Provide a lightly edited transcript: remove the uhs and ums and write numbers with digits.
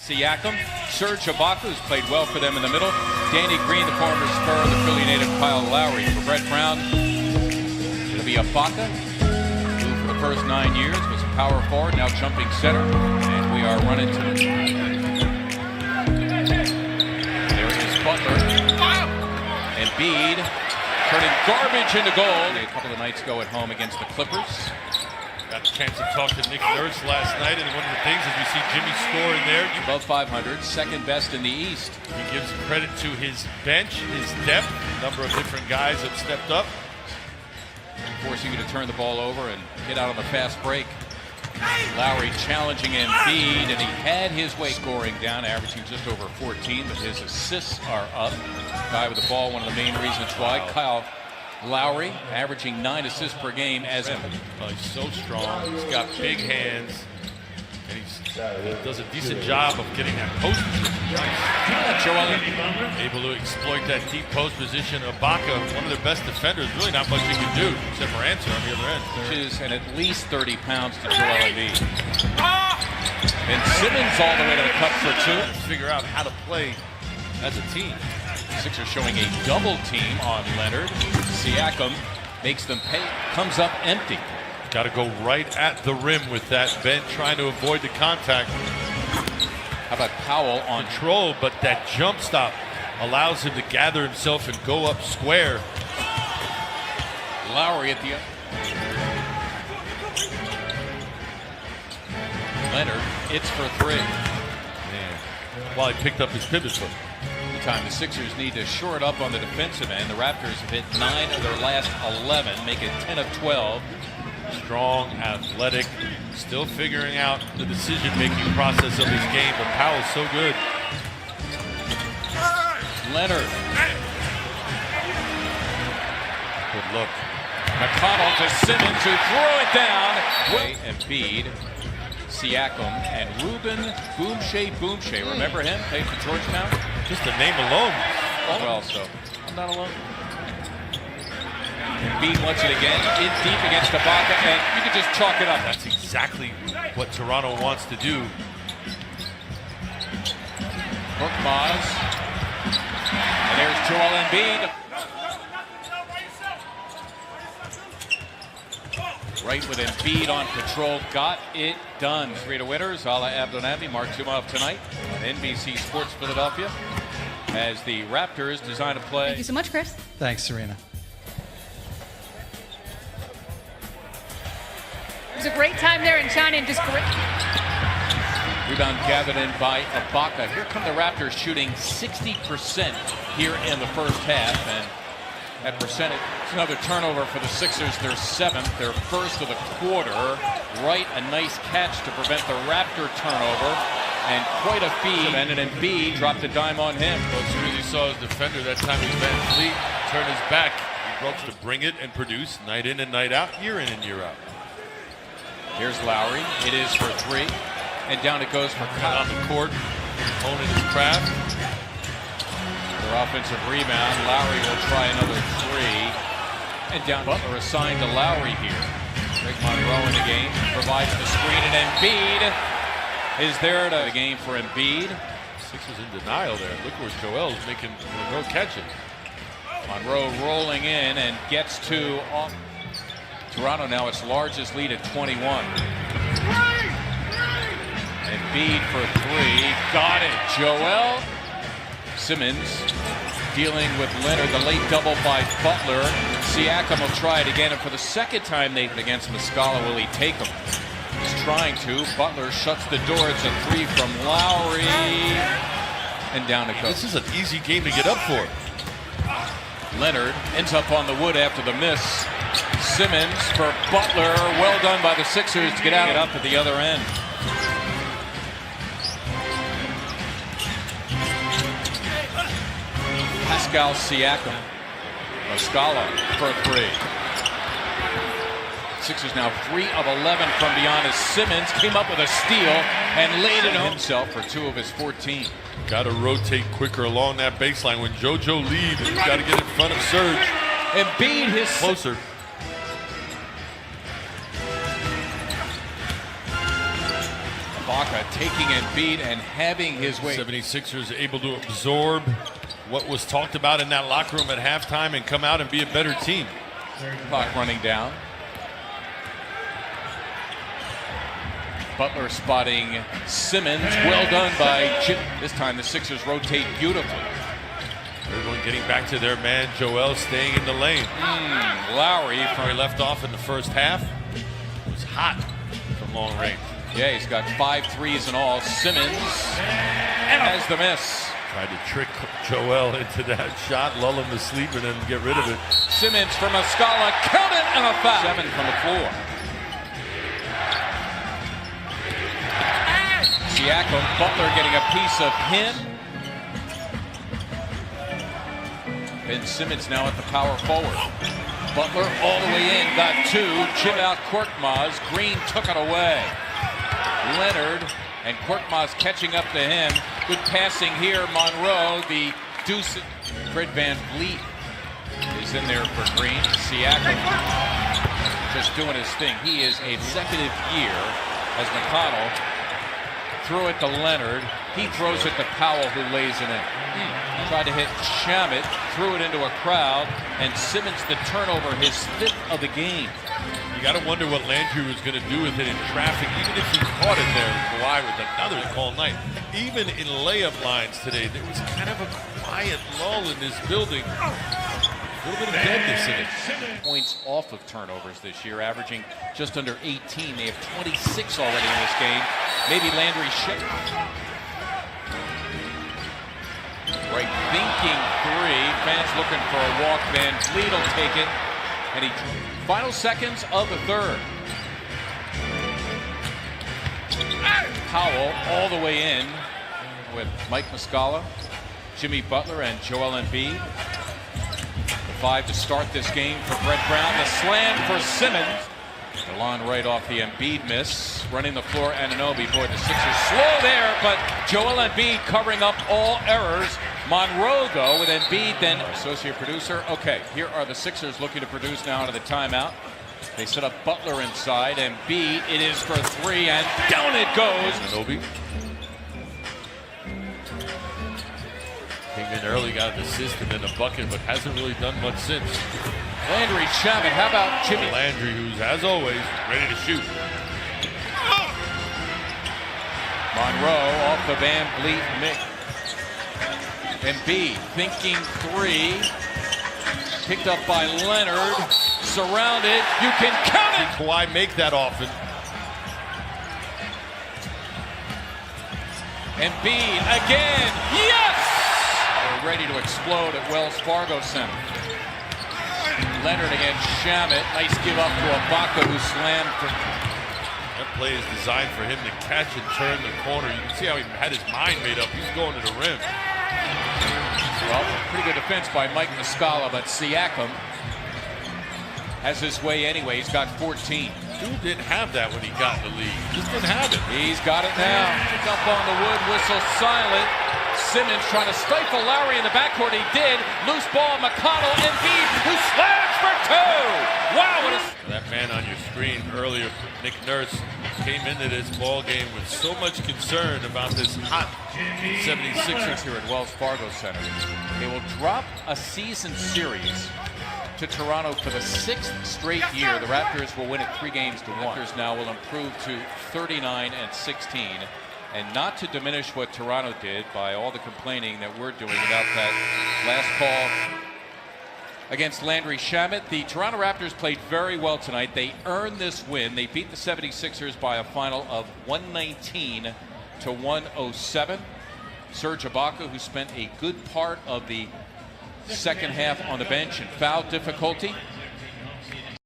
Siakam, Serge Ibaka, who's played well for them in the middle. Danny Green, the former Spur, the Philly native Kyle Lowry. For Brett Brown, it'll be Ibaka, who for the first 9 years was a power forward, now jumping center. And we are running to it. There is Butler. Embiid turning garbage into gold. A couple of nights ago at home against the Clippers. Got a chance to talk to Nick Nurse last night, and one of the things is we see Jimmy score in there. Above 500, second best in the East. He gives credit to his bench, his depth. A number of different guys have stepped up. Forcing you to turn the ball over and get out on the fast break. Lowry challenging Embiid, and he had his way scoring down, averaging just over 14, but his assists are up. Guy with the ball, one of the main reasons why. Kyle Lowry averaging 9 assists per game as he's so strong. He's got big hands, and he does a decent job of getting that post position. Able to exploit that deep post position. Ibaka, one of their best defenders, really not much he can do except for answer on the other end. And at least 30 pounds to Joel Embiid. And Simmons all the way to the cup for 2. Let's figure out how to play as a team. Sixers showing a double team on Leonard. Siakam makes them pay, comes up empty. Got to go right at the rim with that Ben, trying to avoid the contact. How about Powell on control, but that jump stop allows him to gather himself and go up square. Lowry at the end. Leonard, it's for 3. Man, while he picked up his pivot foot. Time the Sixers need to shore it up on the defensive end. The Raptors have hit 9 of their last 11, make it 10 of 12. Strong, athletic, still figuring out the decision-making process of his game, but Powell's so good. Leonard. Good look. McConnell to Simmons, who threw it down. Embiid, Siakam, and Ruben Boomshay. Remember him? Played for Georgetown. Just the name alone. Well, so I'm not alone. Embiid wants it again, in deep against Ibaka, and you can just chalk it up. That's exactly what Toronto wants to do. Korkmaz. And there's Joel Embiid. Right with Embiid on patrol, got it done. 3 winners, Ala Abdelnaby, Mark Zumov tonight on NBC Sports Philadelphia as the Raptors design a play. Thank you so much, Chris. Thanks, Serena. It was a great time there in China and just great. Rebound gathered in by Ibaka. Here come the Raptors shooting 60% here in the first half, and that percentage, it's another turnover for the Sixers, their 7th, their first of the quarter. Right, a nice catch to prevent the Raptor turnover, and quite a feed. And an Embiid dropped a dime on him. Well, as soon as he saw his defender that time, his Van Fleet turn his back. He loves to bring it and produce night in and night out, year in and year out. Here's Lowry. It is for 3, and down it goes for Kyle. On the court, honing his craft. Offensive rebound. Lowry will try another 3. And down Butler assigned to Lowry here. Greg Monroe in the game. Provides the screen, and Embiid is there to the game for Embiid. Sixers in denial there. Look where Joel's making Monroe catch it. Monroe rolling in and gets to Toronto now its largest lead at 21. Embiid for 3. Got it. Joel. Simmons dealing with Leonard, the late double by Butler. Siakam will try it again, and for the second time they against Muscala, will he take him? He's trying to. Butler shuts the door. It's a 3 from Lowry, and down it goes. This is an easy game to get up for. Leonard ends up on the wood after the miss. Simmons for Butler. Well done by the Sixers to get out up at the other end. Pascal Siakam. Muscala for 3. Sixers now 3 of 11 from beyond as Simmons came up with a steal and laid it on himself for 2 of his 14. Got to rotate quicker along that baseline. When JoJo leads, he's got to get in front of Serge. Embiid his closer. Ibaka Ibaka taking Embiid and having his way. 76ers able to absorb what was talked about in that locker room at halftime and come out and be a better team. Clock running down. Butler spotting Simmons. Well done by Chip. This time the Sixers rotate beautifully. Everyone getting back to their man. Joel staying in the lane. Lowry Where he left off in the first half. It was hot from long range. Yeah, he's got 5 threes in all. Simmons has the miss. Tried to trick Joel into that shot, lull him to sleep, and then get rid of it. Simmons from Muscala, count it, and a foul. 7 from the floor. Siakam, Butler getting a piece of him. Ben Simmons now at the power forward. Butler all the way in, got 2. Chip out Korkmaz. Green took it away. Leonard and Korkmaz catching up to him. Good passing here. Monroe, the deuce. Fred VanVleet is in there for Green. Siakam just doing his thing. He is a consecutive year as McConnell threw it to Leonard. He throws it to Powell, who lays it in. Tried to hit Shamet, threw it into a crowd, and Simmons the turnover, his 5th of the game. You got to wonder what Landry was going to do with it in traffic, even if he caught it there. Kawhi with another call night. Even in layup lines today, there was kind of a quiet lull in this building. A little bit of deadness in it. Points off of turnovers this year, averaging just under 18. They have 26 already in this game. Maybe Landry should. Right, thinking 3. Fans looking for a walk. VanVleet will take it. And final seconds of the third. Powell all the way in with Mike Muscala, Jimmy Butler, and Joel Embiid. The 5 to start this game for Brett Brown. The slam for Simmons. DeLon right off the Embiid miss. Running the floor, Anunoby. Boy, the Sixers slow there, but Joel Embiid covering up all errors. Monroe, though, with Embiid, then associate producer. Okay, here are the Sixers looking to produce now out of the timeout. They set up Butler inside. Embiid, it is for 3, and down it goes. Anunoby came in early, got an assist and then a bucket, but hasn't really done much since. Landry Shamet, how about Jimmy? Landry, who's, as always, ready to shoot. Monroe off the VanVleet mix. Embiid thinking 3. Picked up by Leonard. Surrounded. You can count it. Kawhi make that often. Embiid again. Yes! They're ready to explode at Wells Fargo Center. Leonard against Shamet. Nice give up to Ibaka, who slammed for. That play is designed for him to catch and turn the corner. You can see how he had his mind made up. He's going to the rim. Well, pretty good defense by Mike Muscala, but Siakam has his way anyway. He's got 14. Dude didn't have that when he got in the league. Just didn't have it. He's got it now. Pick up on the wood, whistle silent. Simmons trying to stifle Lowry in the backcourt. He did. Loose ball, McConnell, Embiid, who slams for 2. Wow, what a... That man on your screen earlier, Nick Nurse, came into this ball game with so much concern about this hot 76ers here at Wells Fargo Center. They will drop a season series to Toronto for the 6th straight year. The Raptors will win it 3 games to 1. Raptors now will improve to 39-16. And not to diminish what Toronto did by all the complaining that we're doing about that last call against Landry Shamet. The Toronto Raptors played very well tonight. They earned this win. They beat the 76ers by a final of 119 to 107. Serge Ibaka, who spent a good part of the second half on the bench in foul difficulty,